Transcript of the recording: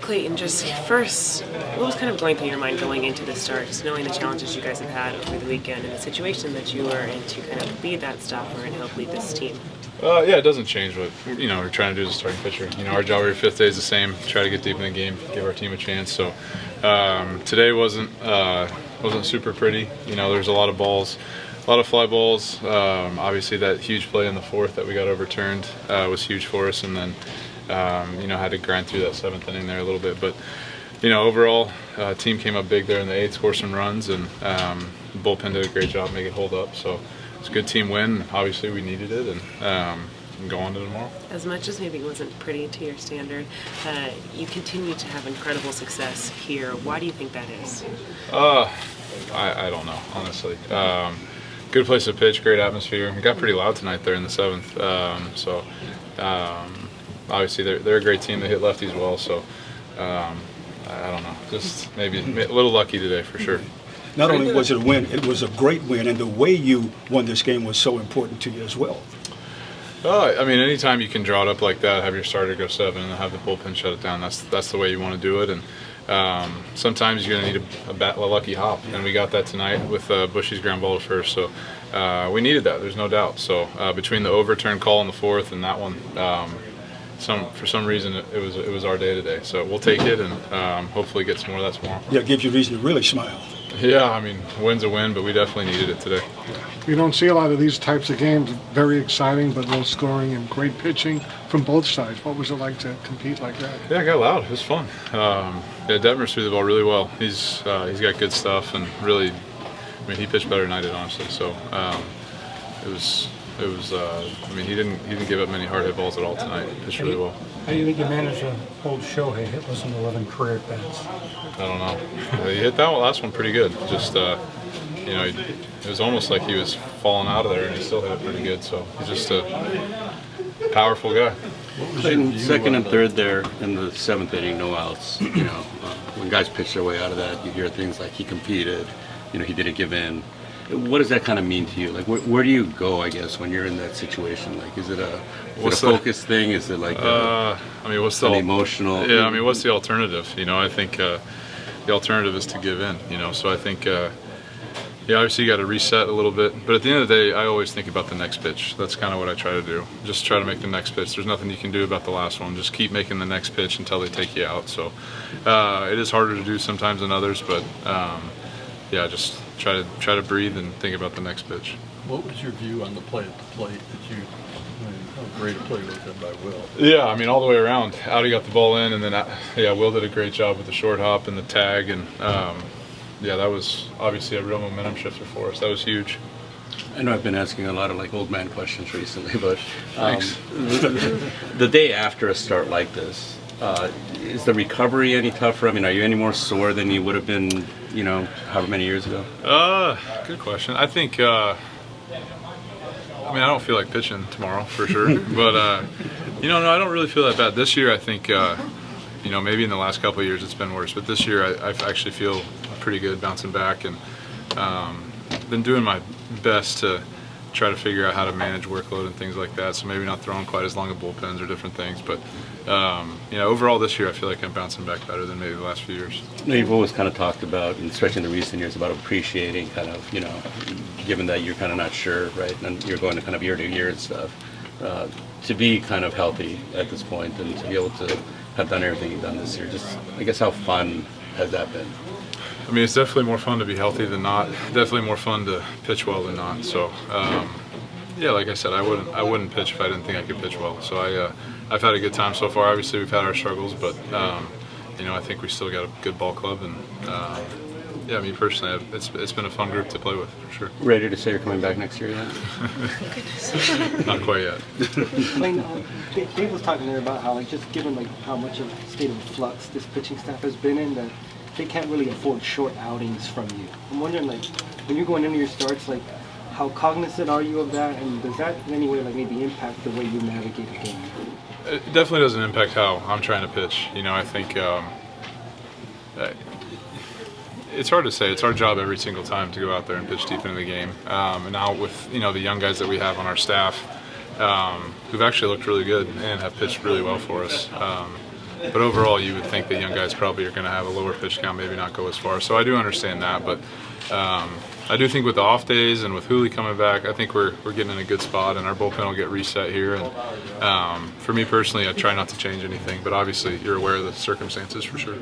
Clayton, just first, what was kind of going through your mind going into this start, just knowing the challenges you guys have had over the weekend and the situation that you were in to kind of be that stopper and help lead this team? Yeah, it doesn't change what we're trying to do as a starting pitcher. Our job every fifth day is the same. Try to get deep in the game, give our team a chance. So today wasn't super pretty. There's a lot of balls, a lot of fly balls. Obviously, that huge play in the fourth that we got overturned was huge for us, and then had to grind through that seventh inning there a little bit. But overall, team came up big there in the eighth, scored some runs, and the bullpen did a great job making it hold up. So it's a good team win. Obviously, we needed it, and go on to tomorrow. As much as maybe it wasn't pretty to your standard, you continue to have incredible success here. Why do you think that is? I don't know, honestly. Good place to pitch, great atmosphere. It got pretty loud tonight there in the seventh. Obviously, they're a great team. They hit lefties well, so I don't know. Just maybe a little lucky today for sure. Not only was it a win, it was a great win, and the way you won this game was so important to you as well. Anytime you can draw it up like that, have your starter go seven, and have the bullpen shut it down, that's the way you want to do it. And sometimes you're going to need a lucky hop, and we got that tonight with Bushy's ground ball to first. So we needed that. There's no doubt. So between the overturn call in the fourth and that one, for some reason it was our day today. So we'll take it and hopefully get some more of that tomorrow. Yeah, it gives you reason to really smile. Yeah, win's a win, but we definitely needed it today. You don't see a lot of these types of games. Very exciting, but low scoring and great pitching from both sides. What was it like to compete like that? Yeah, it got loud. It was fun. Detmers threw the ball really well. He's got good stuff, and really, he pitched better than I did, honestly. So it was. He didn't give up many hard hit balls at all tonight. He pitched really well. How do you think you managed to hold Shohei hitless in 11 career at bats? I don't know. He hit that last one pretty good. Just it was almost like he was falling out of there, and he still hit it pretty good. So he's just a powerful guy. Second and third there in the seventh inning, no outs. When guys pitch their way out of that, you hear things like he competed. He didn't give in. What does that kind of mean to you? Like, where do you go, I guess, when you're in that situation? Like, is it a focus thing? Is it like what's the emotional? Yeah, what's the alternative? I think the alternative is to give in. So I think, obviously you got to reset a little bit. But at the end of the day, I always think about the next pitch. That's kind of what I try to do. Just try to make the next pitch. There's nothing you can do about the last one. Just keep making the next pitch until they take you out. So it is harder to do sometimes than others, but just try to breathe and think about the next pitch. What was your view on the play at the plate? How great a play was that by Will? Yeah, all the way around. Audi got the ball in, and then Will did a great job with the short hop and the tag, and that was obviously a real momentum shifter for us. That was huge. I know I've been asking a lot of old man questions recently, but Thanks. The day after a start like this, is the recovery any tougher? Are you any more sore than you would have been, however many years ago? Good question. I think, I don't feel like pitching tomorrow for sure, but, no, I don't really feel that bad. This year, I think, maybe in the last couple of years it's been worse, but this year I actually feel pretty good bouncing back, and been doing my best to try to figure out how to manage workload and things like that, so maybe not throwing quite as long of bullpens or different things, but overall this year I feel like I'm bouncing back better than maybe the last few years. You've always kind of talked about, and especially in the recent years, about appreciating given that you're kind of not sure, right, and you're going to kind of year to year and stuff, to be kind of healthy at this point and to be able to have done everything you've done this year. Just, I guess, how fun has that been? It's definitely more fun to be healthy than not. Definitely more fun to pitch well than not. So, like I said, I wouldn't pitch if I didn't think I could pitch well. So I've had a good time so far. Obviously, we've had our struggles, but I think we still got a good ball club, and me personally, it's been a fun group to play with for sure. Ready to say you're coming back next year yet? Not quite yet. Dave was talking there about how, just given how much of a state of flux this pitching staff has been in, that they can't really afford short outings from you. I'm wondering, when you're going into your starts, how cognizant are you of that, and does that in any way maybe impact the way you navigate a game? It definitely doesn't impact how I'm trying to pitch. I think it's hard to say. It's our job every single time to go out there and pitch deep into the game. And now with the young guys that we have on our staff, who've actually looked really good and have pitched really well for us. But overall, you would think that young guys probably are going to have a lower pitch count, maybe not go as far. So I do understand that, but I do think with the off days and with Hooley coming back, I think we're getting in a good spot, and our bullpen will get reset here. And for me personally, I try not to change anything, but obviously you're aware of the circumstances for sure.